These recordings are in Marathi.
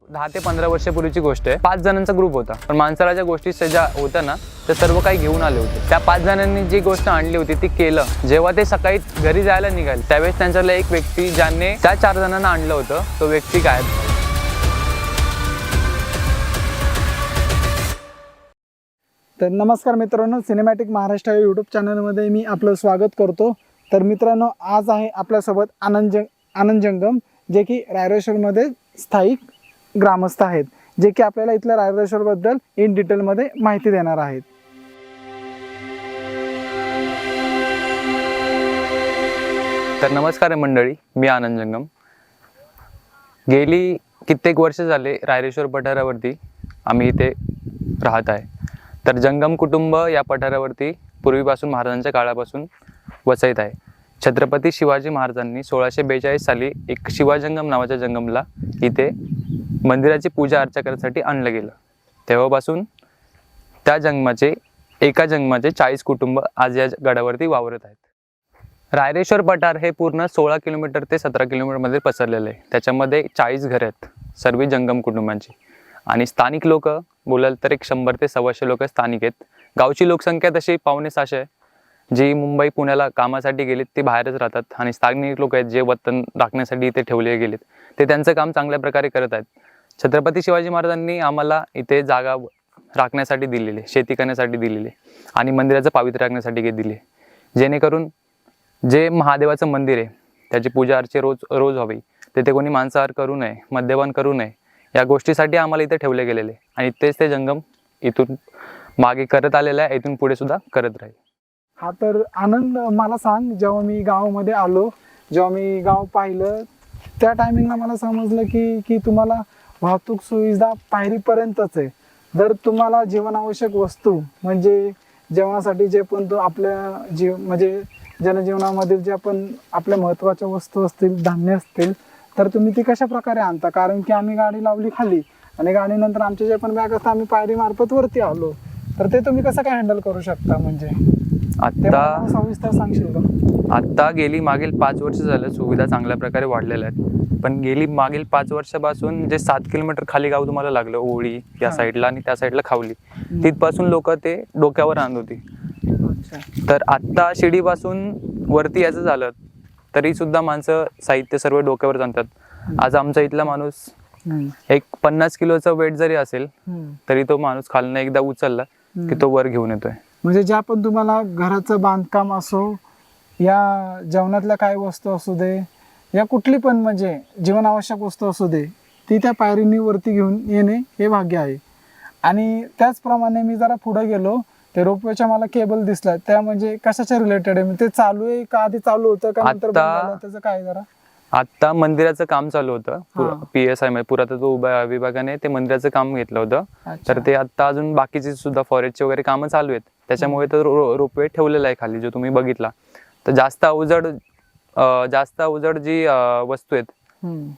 10 ते 15 वर्षापूर्वीची गोष्ट आहे. 5 जणांचा ग्रुप होता, पण माणसाला ज्या गोष्टी ज्या होत्या ना ते सर्व काही घेऊन आले होते. त्या 5 जणांनी जी गोष्ट आणली होती ती केलं. जेव्हा ते सकाळी घरी जायला निघाले त्यावेळेस त्यांच्यातला एक व्यक्ती ज्याने त्या 4 जणांना आणलं होतं तो व्यक्ती काय. तर नमस्कार मित्रांनो, सिनेमॅटिक महाराष्ट्र या यूट्यूब चॅनलमध्ये मी आपलं स्वागत करतो. तर मित्रांनो, आज आहे आपल्यासोबत आनंद जंगम, जे की रायरेश्वरमध्ये स्थायिक ग्रामस्थ आहेत, जे की आपल्याला इथल्या रायरेश्वरबद्दल इन डिटेलमध्ये माहिती देणार आहेत. तर नमस्कार मंडळी, मी आनंद जंगम. गेली कित्येक वर्ष झाले रायरेश्वर पठारावरती आम्ही इथे राहत आहे. तर जंगम कुटुंब या पठारावरती पूर्वीपासून महाराजांच्या काळापासून वसईत आहे. छत्रपती शिवाजी महाराजांनी 1642 साली एक शिवाजंगम नावाच्या जंगमला इथे मंदिराची पूजा अर्चा करण्यासाठी आणलं गेलं. तेव्हापासून त्या एका जंगमाचे 40 कुटुंब आज या गडावरती वावरत आहेत. रायरेश्वर पठार हे पूर्ण 16 किलोमीटर ते 17 किलोमीटरमध्ये पसरलेलं आहे. त्याच्यामध्ये 40 घरं आहेत, सर्व जंगम कुटुंबांची. आणि स्थानिक लोक बोलाल तर 100 ते 125 लोक स्थानिक आहेत. गावची लोकसंख्या तशी 500-600 आहे. जी मुंबई पुण्याला कामासाठी गेलीत ते बाहेरच राहतात, आणि स्थानिक लोक आहेत जे वतन राखण्यासाठी इथे ठेवले गेलेत ते त्यांचं काम चांगल्या प्रकारे करत आहेत. छत्रपती शिवाजी महाराजांनी आम्हाला इथे जागा राखण्यासाठी दिलेली, शेती करण्यासाठी दिलेली आणि मंदिराचं पावित्र्य राखण्यासाठी दिले, जेणेकरून जे महादेवाचं मंदिर आहे त्याची पूजा अर्चे रोज व्हावी, तिथे कोणी मांसाहार करू नये, मद्यपान करू नये, या गोष्टीसाठी आम्हाला इथे ठेवले गेलेले. आणि तेच ते जंगम इथून मागे करत आलेलं आहे, इथून पुढे सुद्धा करत राहील. हा, तर आनंद, मला सांग, जेव्हा मी गावामध्ये आलो, जेव्हा मी गाव पाहिलं त्या टायमिंगला मला समजलं की तुम्हाला वाहतूक सुविधा पायरीपर्यंतच आहे. जर तुम्हाला जीवनावश्यक वस्तू म्हणजे जेवणासाठी जे पण तो आपल्या म्हणजे जनजीवनामधील जे पण आपल्या महत्त्वाच्या वस्तू असतील, धान्य असतील, तर तुम्ही ती कशा प्रकारे आणता? कारण की आम्ही गाडी लावली खाली आणि गाडीनंतर आमचे जे पण बॅग असतात आम्ही पायरी मार्फत वरती आलो, तर ते तुम्ही कसं काय हँडल करू शकता? म्हणजे आता सविस्तर सांगशील का? आता गेली मागील 5 वर्ष झालं सुविधा चांगल्या प्रकारे वाढलेल्या आहेत, पण गेली मागील 5 वर्षापासून जे 7 किलोमीटर खाली गाव तुम्हाला लागलं, ओळी या साईडला आणि त्या साईडला खावली, तिथपासून लोक ते डोक्यावर आणत होती. तर आत्ता शिडीपासून वरती यायचं झालं तरी सुद्धा माणसं साहित्य सर्व डोक्यावर आणतात. आज आमचा इथला माणूस एक 50 किलोचा वेट जरी असेल तरी तो माणूस खालनं एकदा उचलला की तो वर घेऊन येतोय. म्हणजे ज्या पण तुम्हाला घराचं बांधकाम असो या जेवणातल्या काही वस्तू असू दे या कुठली पण म्हणजे जीवनावश्यक वस्तू असू दे, ती त्या पायरीनी वरती घेऊन येणे हे भाग्य आहे. आणि त्याचप्रमाणे मी जरा पुढे गेलो, ते रोपवेच्या मला केबल दिसल्या, त्या म्हणजे कशाच्या रिलेटेड आहे? ते चालू आहे का? आधी चालू होतं का नंतर बंद झालं? त्याचं काय जरा? आता मंदिराचं काम चालू होतं, PSI म्हणजे पुरातत्व विभागाने ते मंदिराचं काम घेतलं होतं. तर ते आता अजून बाकीची सुद्धा फॉरेस्टची वगैरे कामं चालू आहेत, त्याच्यामुळे तर रोपवे ठेवलेला आहे खाली, जो तुम्ही बघितला. तर जास्त अवजड जी वस्तू आहेत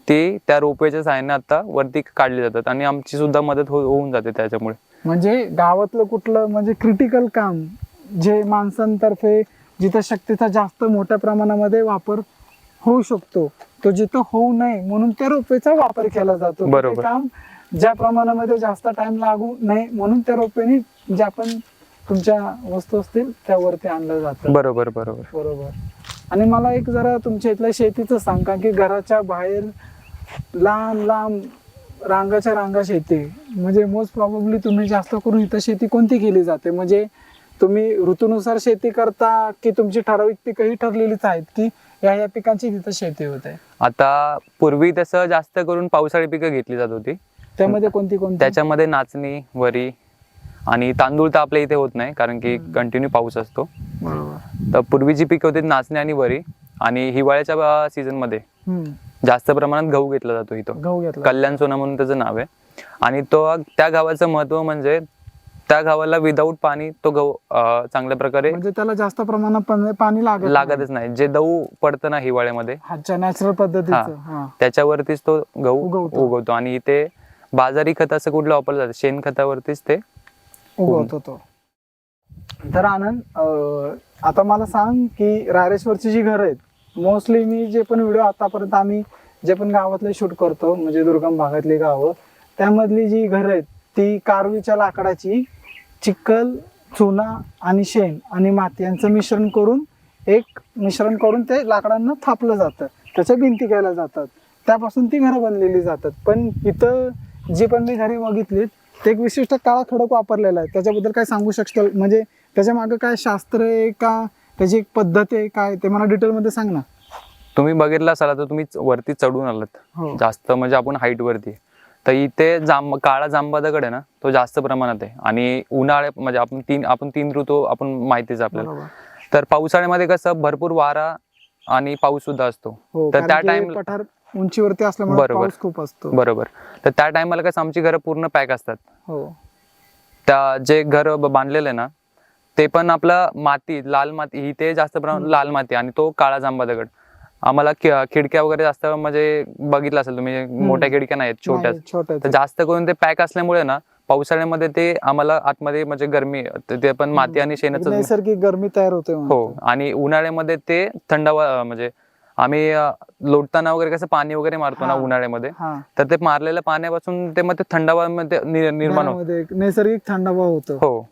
ती त्या रोपवेच्या सहाय्याने आता वरती काढली जातात आणि आमची सुद्धा मदत होऊन जाते त्याच्यामुळे. म्हणजे गावातलं कुठलं म्हणजे क्रिटिकल काम जे माणसांतर्फे जिथं शक्तीचा जास्त मोठ्या प्रमाणामध्ये वापर होऊ शकतो, तो जिथं होऊ नये म्हणून त्या रोपवेचा वापर केला जातो. बरोबर. काम ज्या प्रमाणामध्ये जास्त टाइम लागू नये म्हणून त्या रोपवेने ज्या पण तुमच्या वस्तू असतील त्यावरती आणलं जातं. बरोबर. आणि मला एक जरा तुमच्या इथल्या शेतीचं सांगा, की घराच्या बाहेर लांब रांगाच्या रांगा शेती, म्हणजे मोस्ट प्रॉब्ली तुम्ही जास्त करून इथं शेती कोणती केली जाते? म्हणजे तुम्ही ऋतूनुसार शेती करता की तुमची ठराविक पिकंही ठरलेलीच आहेत की या पिकांची तिथं शेती होते? आता पूर्वी तसं जास्त करून पावसाळी पिकं घेतली जात होती. त्यामध्ये कोणती? त्याच्यामध्ये नाचणी, वरी आणि तांदूळ तर आपल्या इथे होत नाही कारण की कंटिन्यू पाऊस असतो. तर पूर्वी जी पिकं होती नाचणी आणि वरी, आणि हिवाळ्याच्या सीझन मध्ये जास्त प्रमाणात गहू घेतला जातो इथं. कल्याण सोना म्हणून त्याचं नाव आहे. आणि त्या गावाचं महत्व म्हणजे त्या गावाला विदाऊट पाणी तो गहू चांगल्या प्रकारे, म्हणजे त्याला जास्त प्रमाणात पाणी लागतच नाही. जे दव पडतं ना हिवाळ्यामध्ये नॅचरल पद्धतीचं, त्याच्यावरतीच तो गहू उगवतो. आणि इथे बाजारी खत असं कुठलं वापरलं जातं, शेणखतावरतीच ते उगवतो तो. तर आनंद, आता मला सांग की रायरेश्वरची जी घरं आहेत, मोस्टली मी जे पण व्हिडिओ आतापर्यंत आम्ही जे पण गावातले शूट करतो म्हणजे दुर्गम भागातली गावं, त्यामधली जी घरं आहेत ती कारवीच्या लाकडाची चिखल, चुना आणि शेण आणि माती यांचं मिश्रण करून ते लाकडांना थापलं जातं, त्याच्या भिंती केल्या जातात, त्यापासून ती घरं बनलेली जातात. पण इथं जी पण मी घरी बघितलीत ते एक विशिष्ट काळा खडक वापरलेला आहे. त्याच्याबद्दल काय सांगू शकतो? म्हणजे त्याच्या मागे काय शास्त्र आहे का, त्याची एक पद्धत आहे काय, ते मला डिटेलमध्ये सांग ना. तुम्ही बघितलं असाल तर तुम्ही वरती चढून आलात हो. जास्त, म्हणजे आपण हाईट वरती आहे. तर इथे काळा जांबा दगड आहे ना, तो जास्त प्रमाणात आहे. आणि उन्हाळ्यात म्हणजे आपण तीन ऋतू आपण माहितीच आपल्याला. बरोबर. तर पावसाळ्यामध्ये कसं भरपूर वारा आणि पाऊस सुद्धा असतो. हो, तर कारण त्या की टाइम पठार उंचीवरती असल्यामुळे बरोबर. पाऊस खूप असतो. बरोबर. तर त्या टायमाला कसं आमची घरं पूर्ण पॅक असतात. हो. त्या जे घर बांधलेलं आहे ना, ते पण आपलं माती, लाल माती, ही ते जास्त प्रमाणात लाल माती आणि तो काळा जांबा दगड. आम्हाला खिडक्या वगैरे जास्त म्हणजे बघितलं असेल तुम्ही, मोठ्या खिडक्या नाहीत, छोट्याच. छोट्या. तर जास्त करून ते पॅक असल्यामुळे ना पावसाळ्यामध्ये ते आम्हाला आतमध्ये म्हणजे गरमी, ते पण माती आणि शेणाचं. नैसर्गिक गरमी तयार होते. हो. आणि उन्हाळ्यामध्ये ते थंडावा, म्हणजे आम्ही लोटताना वगैरे कसं पाणी वगैरे मारतो ना उन्हाळ्यामध्ये, तर ते मारलेल्या पाण्यापासून ते मग ते थंडावा मध्ये निर्माण होतो, नैसर्गिक थंडावा होतो. हो.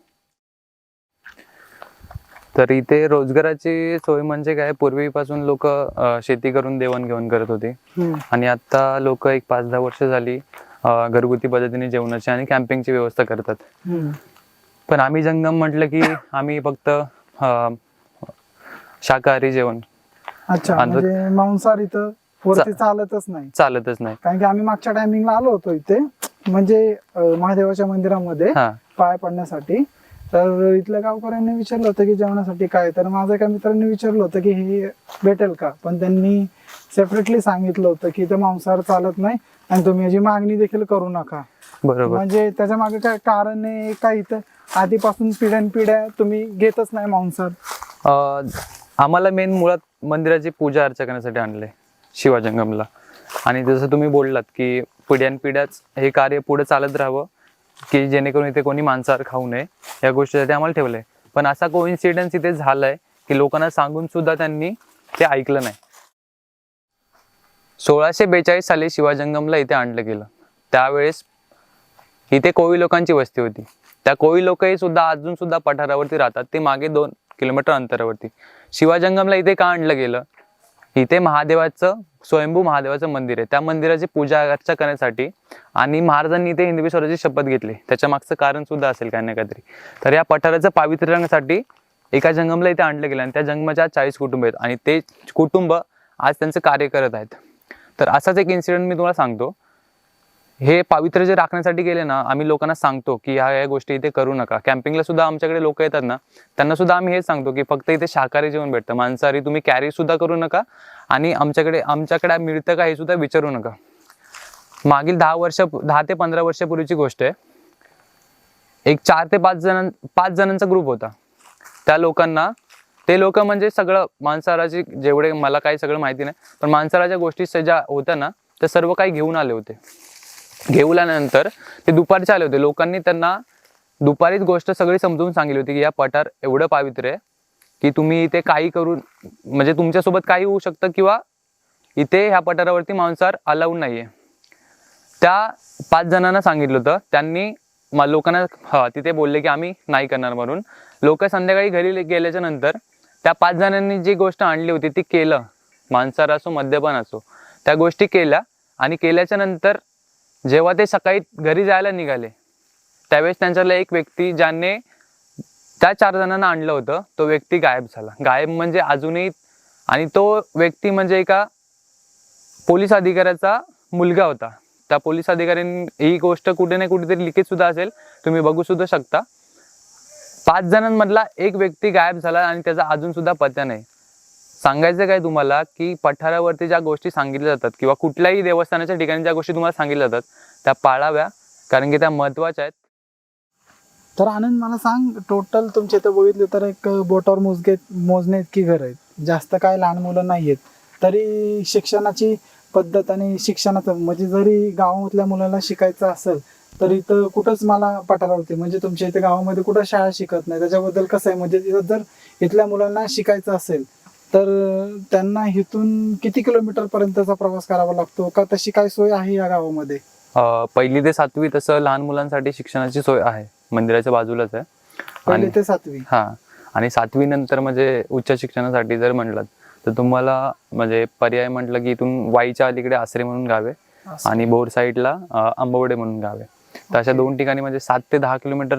तर इथे रोजगाराची सोय म्हणजे काय, पूर्वीपासून लोक शेती करून देवाणघेवाण करत होते. आणि आता लोक एक 5-10 वर्ष झाली घरगुती पद्धतीने जेवणाची आणि कॅम्पिंगची व्यवस्था करतात. पण आम्ही जंगम म्हटलं की आम्ही फक्त शाकाहारी जेवण. अच्छा, म्हणजे मांसाहार इथं वरती चालतच नाही. कारण की आम्ही मागच्या टायमिंगला आलो होतो इथे, म्हणजे महादेवाच्या मंदिरामध्ये पाय पडण्यासाठी. तर इथल्या गावकऱ्यांनी विचारलं होतं की जेवणासाठी काय, तर माझ्या एका मित्रांनी विचारलं होतं की हे भेटेल का, पण त्यांनी सेपरेटली सांगितलं होतं की इथं मांसाहार चालत नाही आणि तुम्ही याची मागणी देखील करू नका. बरोबर. म्हणजे त्याच्या मागे काय कारण आहे का, इथं आधीपासून पिढ्यानपिढ्या तुम्ही घेतच नाही मांसाहार? आम्हाला मेन मुळात मंदिराची पूजा अर्चा करण्यासाठी आणले शिवाजंगमला. आणि जसं तुम्ही बोललात की पिढ्यानपिढ्याच हे कार्य पुढे चालत राहावं, की जेणेकरून इथे कोणी मांसाहार खाऊ नये, या गोष्टीसाठी आम्हाला ठेवलंय. पण असा कोइन्सिडेन्स इथे झालाय की लोकांना सांगून सुद्धा त्यांनी ते ऐकलं नाही. 1642 साली शिवाजंगमला इथे आणलं गेलं. त्यावेळेस इथे कोळी लोकांची वस्ती होती. त्या कोळी लोकही सुद्धा अजून सुद्धा पठारावरती राहतात, ते मागे 2 किलोमीटर अंतरावरती. शिवाजंगमला इथे का आणलं गेलं, इथे स्वयंभू महादेवाचं मंदिर आहे. त्या मंदिराची पूजा अर्चा करण्यासाठी आणि महाराजांनी इथे हिंदवी स्वराज्याची शपथ घेतली. त्याच्या मागचं कारण सुद्धा असेल काही ना काहीतरी. तर या पठाराचं पावित्र्यासाठी एका जंगमला इथे आणलं गेलं आणि त्या जंगमाच्या 40 कुटुंब आहेत आणि ते कुटुंब आज त्यांचं कार्य करत आहेत. तर असाच एक इन्सिडेंट मी तुम्हाला सांगतो. हे पावित्र्य जे राखण्यासाठी गेले ना, आम्ही लोकांना सांगतो की ह्या गोष्टी इथे करू नका. कॅम्पिंगला सुद्धा आमच्याकडे लोक येतात ना, त्यांना सुद्धा आम्ही हेच सांगतो की फक्त इथे शाकाहारी जेवण भेटतं, मांसाहारी तुम्ही कॅरी सुद्धा करू नका. आणि आमच्याकडे मिळतं का हे सुद्धा विचारू नका. मागील 10 ते 15 वर्षापूर्वीची गोष्ट आहे. एक 4 ते 5 जणांचा ग्रुप होता. त्या लोकांना, ते लोक म्हणजे सगळं मांसाहाराची, जेवढे मला काही सगळं माहिती नाही, पण मांसाहाराच्या गोष्टी ज्या होत्या ना, त्या सर्व काही घेऊन आले होते. घेऊन आल्यानंतर ते दुपारचे आले होते. लोकांनी त्यांना दुपारीच गोष्ट सगळी समजून सांगितली होती की या पठार एवढं पावित्र्य आहे की तुम्ही इथे काही करून, म्हणजे तुमच्यासोबत काही होऊ शकतं, किंवा इथे ह्या पठारावरती मांसाहार अलाउड नाहीये. त्या 5 जणांना सांगितलं होतं. त्यांनी लोकांना तिथे बोलले की आम्ही नाही करणार म्हणून. लोक संध्याकाळी घरी गेल्याच्या नंतर त्या 5 जणांनी जी गोष्ट आणली होती ती केलं. मांसाहार असो, मद्यपान असो, त्या गोष्टी केल्या. आणि केल्याच्या नंतर जेव्हा ते सकाळी घरी जायला निघाले, त्यावेळेस त्यांच्यातला एक व्यक्ती ज्याने त्या 4 जणांना आणलं होतं, तो व्यक्ती गायब झाला. गायब म्हणजे अजूनही. आणि तो व्यक्ती म्हणजे एका पोलीस अधिकाऱ्याचा मुलगा होता. त्या पोलीस अधिकाऱ्यांनी ही गोष्ट कुठे ना कुठेतरी लिखित सुद्धा असेल, तुम्ही बघू सुद्धा शकता. 5 जणांमधला एक व्यक्ती गायब झाला आणि त्याचा अजून सुद्धा पत्ता नाही. सांगायचं काय तुम्हाला की पठारावरती ज्या गोष्टी सांगितल्या जातात, किंवा कुठल्याही देवस्थानाच्या ठिकाणी ज्या गोष्टी तुम्हाला सांगितल्या जातात, त्या पाळाव्या, कारण की त्या महत्त्वाच्या आहेत. तर आनंद, मला सांग, टोटल तुमच्या इथं बघितलं तर एक बोटावर मोजणे इतकी घर आहेत, जास्त काय लहान मुलं नाही आहेत. तरी शिक्षणाची पद्धत आणि शिक्षणाचं म्हणजे जरी गावातल्या मुलाला शिकायचं असेल तर इथं कुठंच मला पठारावरती, म्हणजे तुमच्या इथे गावामध्ये कुठं शाळा शिकत नाही. त्याच्याबद्दल कसं आहे, म्हणजे इथं जर इथल्या मुलांना शिकायचं असेल तर त्यांना इथून किती किलोमीटर पर्यंतचा प्रवास करावा लागतो, का तशी काय सोय आहे या गावामध्ये? पहिली ते 7वी तसं लहान मुलांसाठी शिक्षणाची सोय आहे, मंदिराच्या बाजूलाच आहे. पहिली ते 7वी. हां, आणि 7वी नंतर म्हणजे उच्च शिक्षणासाठी जर म्हणलं तर तुम्हाला म्हणजे पर्याय म्हटलं की इथून वाईच्या अलीकडे आसरे म्हणून गाव आहे आणि भोर साईडला आंबवडे म्हणून गाव आहे. तर अशा 2 ठिकाणी म्हणजे 7 ते 10 किलोमीटर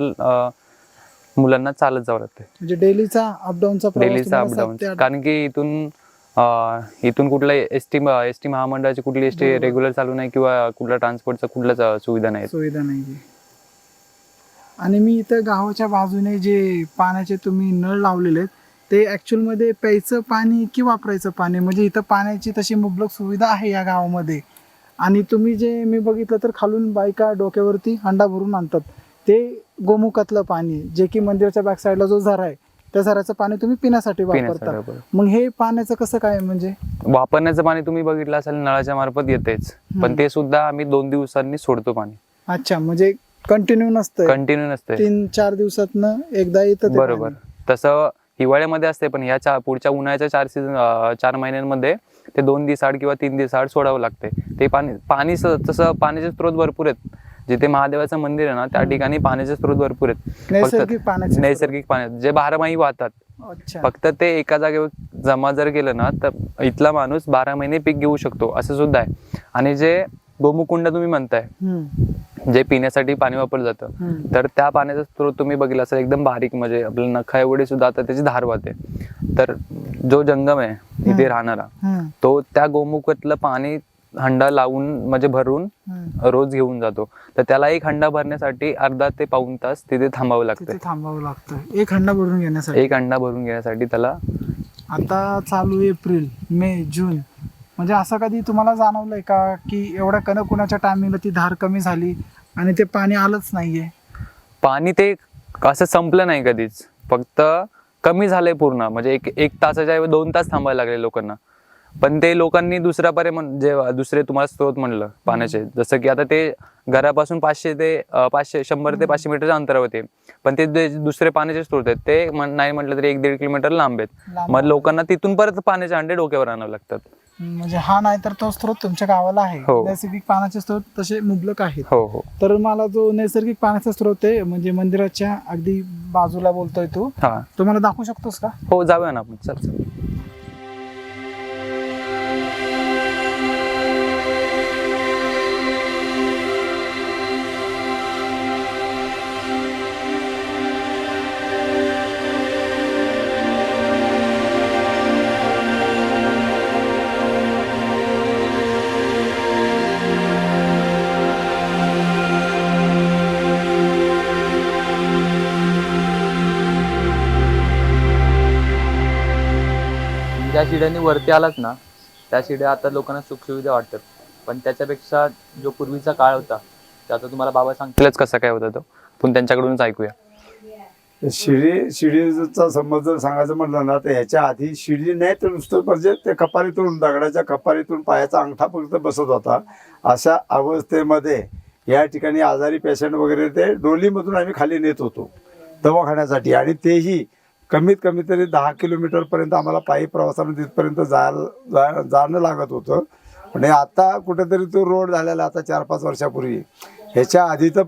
मुलांना चालत जावं लागतं. म्हणजे डेलीचा अपडाऊनचा डेलीचा अपडाऊन, कारण की इथून कुठला एसटी महामंडळाची कुठली एसटी बरोबर. रेग्युलर चालू नाही किंवा कुठला ट्रान्सपोर्टचा कुठलाच सुविधा नाही. सुविधा नाही. आणि मी इथं गावाच्या बाजूने जे पाण्याचे तुम्ही नळ लावलेले आहेत ते ऍक्च्युअल मध्ये प्यायचं पाणी की वापरायचं पाणी, म्हणजे इथं पाण्याची तशी मुबलक सुविधा आहे या गावामध्ये. आणि तुम्ही जे मी बघितलं तर खालून बायका डोक्यावरती हंडा भरून आणतात, ते गोमुखातलं पाणी, जे की मंदिराच्या बॅक साईडला जो झरा आहे त्या झऱ्याचं पाणी तुम्ही पिण्यासाठी वापरता. बरोबर. मग हे पाण्याचं कसं काय, म्हणजे वापरण्याचं पाणी तुम्ही बघितलं असेल नळाच्या मार्फत येतेच, पण ते सुद्धा आम्ही 2 दिवसांनी सोडतो पाणी. अच्छा, म्हणजे कंटिन्यू नसतं, कंटिन्यू नसते, 3-4 दिवसातनं एकदा येतं ते बरोबर. पाणी. तसं हिवाळ्यामध्ये असते, पण ह्या पुढच्या उन्हाळ्याच्या 4 महिन्यांमध्ये ते 2 दिवसाआड किंवा 3 दिवसाआड सोडावं लागते. ते पाणी तसं पाण्याचे स्रोत भरपूर आहेत. जिथे महादेवाचं मंदिर आहे ना त्या ठिकाणी पाण्याचे स्रोत भरपूर आहेत. नैसर्गिक पाण्याचे नैसर्गिक पाणी जे 12 वाहतात. अच्छा. फक्त ते एका जागेवर जमा जर केलं ना तर इथला माणूस 12 महिने पीक घेऊ शकतो, असं सुद्धा आहे. आणि जे गोमुकुंड तुम्ही म्हणताय, जे पिण्यासाठी पाणी वापरलं जातं, तर त्या पाण्याचा स्रोत तुम्ही बघितला असेल एकदम बारीक, म्हणजे आपल्या नखा एवढी सुद्धा आता त्याची धार वाहते. तर जो जंगम आहे इथे राहणारा, तो त्या गोमुखातलं पाणी हंडा लावून म्हणजे भरून रोज घेऊन जातो. तर त्याला एक हंडा भरण्यासाठी अर्धा ते पाऊण तास तिथे थांबावं लागतं. एक हंडा भरून घेण्यासाठी. एक हंडा भरून घेण्यासाठी त्याला. आता चालू एप्रिल, मे, जून, म्हणजे असं कधी तुम्हाला जाणवलंय का की एवढ्या कनकुनाच्या टायमिंगला ती धार कमी झाली आणि ते पाणी आलंच नाहीये? पाणी ते असं संपलं नाही कधीच, फक्त कमी झालंय पूर्ण. म्हणजे एक तासाच्या ऐवजी 2 तास थांबायला लागले लोकांना. पण ते लोकांनी दुसरे तुम्हाला स्रोत म्हणलं पाण्याचे, जसं की आता ते घरापासून 100 ते 500 मीटरच्या अंतरावर होते, पण ते दुसरे पाण्याचे स्रोत आहेत ते नाही म्हटलं तरी 1-1.5 किलोमीटर लांब आहेत. मग लोकांना तिथून परत पाण्याचे हंडे डोक्यावर आणावे लागतात. म्हणजे हा नाही तर तो स्रोत तुमच्या गावाला आहे. हो. नैसर्गिक पाण्याचे स्रोत तसे मुबलक आहेत. हो. तर मला जो नैसर्गिक पाण्याचा स्रोत आहे, म्हणजे मंदिराच्या अगदी बाजूला बोलतोय तू, तो मला दाखवू शकतोस का? हो, जाऊया ना आपण. चल. ज्या शिड्यांनी वरती आलात ना त्या शिड्या आता लोकांना सुखसुविधा वाटतात, पण त्याच्यापेक्षा जो पूर्वीचा काळ होता ते आता तुम्हाला बाबा सांगतीलच कसा काय होता तो, पण त्यांच्याकडूनच ऐकूया. शिडीचा संबंध जर सांगायचं म्हटलं ना तर ह्याच्या आधी शिडी नाही तर नुसतं म्हणजे ते कपारीतून, दगडाच्या कपारीतून पायाचा अंगठा फक्त बसत होता. अशा अवस्थेमध्ये या ठिकाणी आजारी पेशंट वगैरे ते डोलीमधून आम्ही खाली नेत होतो दवाखान्यासाठी, आणि तेही कमीत कमी तरी 10 किलोमीटरपर्यंत आम्हाला पायी प्रवासानं तिथपर्यंत जाणं लागत होतं. आणि आता कुठेतरी तो रोड झालेला आता 4-5 वर्षापूर्वी. ह्याच्या आधी तर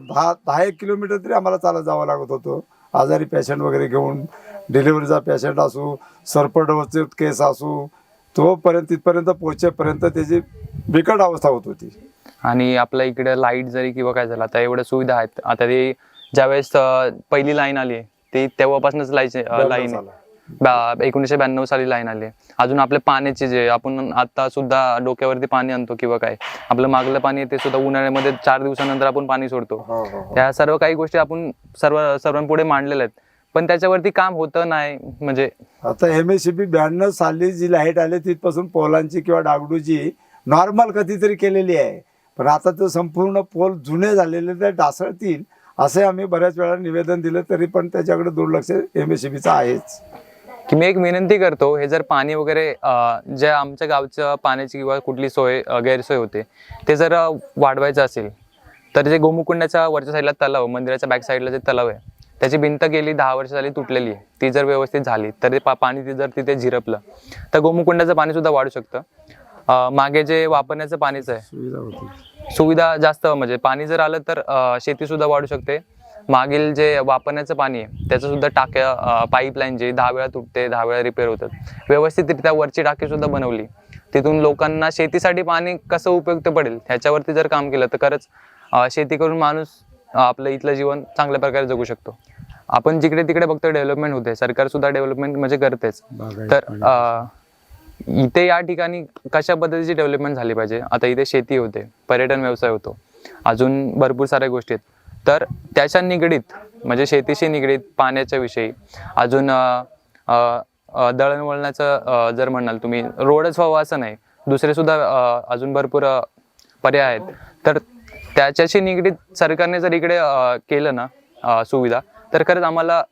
10-1 किलोमीटर तरी आम्हाला चालत जावं लागत होतं आजारी पेशंट वगैरे घेऊन. डिलिव्हरीचा पेशंट असू, सर्पडोसचे केस असू, तोपर्यंत तिथपर्यंत पोहोचेपर्यंत त्याची बिकट अवस्था होत होती. आणि आपल्या इकडे लाईट जरी किंवा काय झालं, आता एवढ्या सुविधा आहेत. आता ते ज्यावेळेस पहिली लाईन आली ते तेव्हापासूनच लाईन 1992 साली लाईन आली. अजून आपल्या पाण्याचे जे आपण आता सुद्धा डोक्यावरती पाणी आणतो किंवा काय, आपलं मागलं पाणी ते सुद्धा उन्हाळ्यामध्ये 4 दिवसानंतर आपण पाणी सोडतो. त्या सर्व काही गोष्टी आपण सर्वांपुढे मांडलेल्या आहेत, पण त्याच्यावरती काम होतं नाही. म्हणजे आता MSCB 92 साली जी लाईट आली तिथपासून पोलांची किंवा डागडूची नॉर्मल कधीतरी केलेली आहे, पण आता तर संपूर्ण पोल जुने झालेले ते ढासळतील असे आम्ही बऱ्याच वेळा निवेदन दिलं, तरी पण त्याच्याकडे दुर्लक्ष MSCBचं आहेच. की मी एक विनंती करतो, हे जर पाणी वगैरे जे आमच्या गावचं पाण्याची किंवा कुठली गैरसोय होते ते जर वाढवायचं असेल तर जे गोमुकुंडाच्या वरच्या साईडला तलाव, मंदिराच्या बॅक साईडला जे तलाव आहे त्याची भिंत गेली 10 वर्ष झाली तुटलेली आहे, ती जर व्यवस्थित झाली तर ते पाणी जर तिथे झिरपलं तर गोमुकुंडाचं पाणी सुद्धा वाढू शकतं. मागे जे वापरण्याचं पाणीच आहे सुविधा जास्त म्हणजे पाणी जर आलं तर शेतीसुद्धा वाढू शकते. मागील जे वापरण्याचं पाणी आहे त्याचंसुद्धा टाक्या पाईपलाईन जे 10 वेळा तुटते, 10 वेळा रिपेअर होतात, व्यवस्थितरित्या वरची टाकीसुद्धा बनवली, तिथून लोकांना शेतीसाठी पाणी कसं उपयुक्त पडेल ह्याच्यावरती जर काम केलं तर खरंच शेती करून माणूस आपलं इथलं जीवन चांगल्या प्रकारे जगू शकतो. आपण जिकडे तिकडे बघतो डेव्हलपमेंट होते, सरकारसुद्धा डेव्हलपमेंट म्हणजे करतेच. तर इथे या ठिकाणी कशा पद्धतीची डेव्हलपमेंट झाली पाहिजे. आता इथे शेती होते, पर्यटन व्यवसाय होतो, अजून भरपूर साऱ्या गोष्टी आहेत. तर त्याच्या निगडीत म्हणजे शेतीशी निगडीत पाण्याच्या विषयी अजून दळणवळणाचं जर म्हणाल तुम्ही, रोडच व्हावं असं नाही, दुसरे सुद्धा अजून भरपूर पर्याय आहेत. तर त्याच्याशी निगडीत सरकारने जर इकडे केलं ना सुविधा, तर खरंच आम्हाला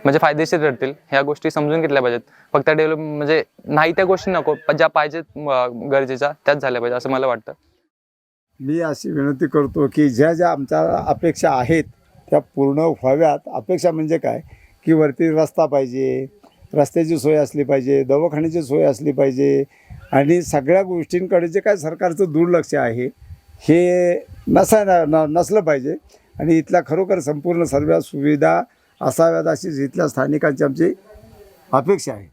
म्हणजे फायदेशीर ठरतील. ह्या गोष्टी समजून घेतल्या पाहिजेत. फक्त डेव्हलप म्हणजे नाही त्या गोष्टी नको, पण ज्या पाहिजेत गरजेच्या त्याच झाल्या पाहिजे असं मला वाटतं. मी अशी विनंती करतो की ज्या ज्या आमच्या अपेक्षा आहेत त्या पूर्ण व्हाव्यात. अपेक्षा म्हणजे काय की वरती रस्ता पाहिजे, रस्त्याची सोय असली पाहिजे, दवाखान्याची सोय असली पाहिजे, आणि सगळ्या गोष्टींकडे जे काय सरकारचं दुर्लक्ष आहे हे नसलं पाहिजे. आणि इथल्या खरोखर संपूर्ण सर्व सुविधा असाव्यात अशीच इथल्या स्थानिकांची आमची अपेक्षा आहे.